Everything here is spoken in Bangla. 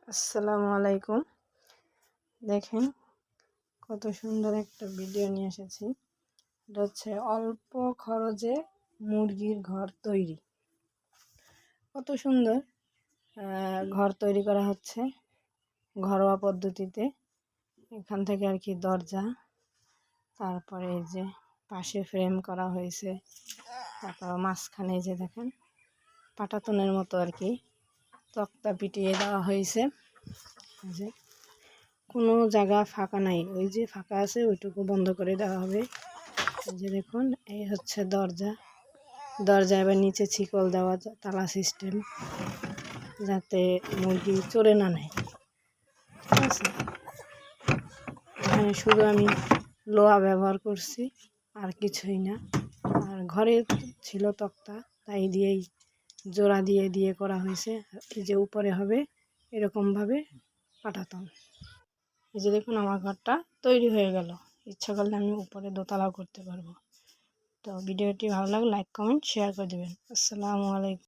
আসসালামু আলাইকুম। দেখেন কত সুন্দর একটা ভিডিও নিয়ে এসেছি। এটা হচ্ছে অল্প খরচে মুরগির ঘর তৈরি। কত সুন্দর ঘর তৈরি করা হচ্ছে ঘরোয়া পদ্ধতিতে। এখান থেকে আর কি দরজা, তারপরে এই যে পাশে ফ্রেম করা হয়েছে, তারপর মাঝখানে এই যে দেখেন পাটাতনের মতো আর কি তক্তা পিটিয়ে দেওয়া হয়েছে। যে কোনো জায়গা ফাঁকা নাই, ওই যে ফাঁকা আছে ওইটুকু বন্ধ করে দেওয়া হবে। এই যে দেখুন, এই হচ্ছে দরজা। দরজা এবার নিচে ছিকল দেওয়া, তালা সিস্টেম, যাতে মুরগি চড়ে না নেয়। ঠিক আছে, এখানে শুধু আমি লোহা ব্যবহার করছি, আর কিছুই না। আর ঘরে ছিল তক্তা, তাই দিয়েই জোড়া দিয়ে দিয়ে করা হয়েছে। এই যে উপরে হবে এরকমভাবে পাঠাতাম। এই যে দেখুন আমার ঘরটা তৈরি হয়ে গেল। ইচ্ছা করলে আমি উপরে দোতলাও করতে পারবো। তো ভিডিওটি ভালো লাগলে লাইক কমেন্ট শেয়ার করে দেবেন। আসসালামু আলাইকুম।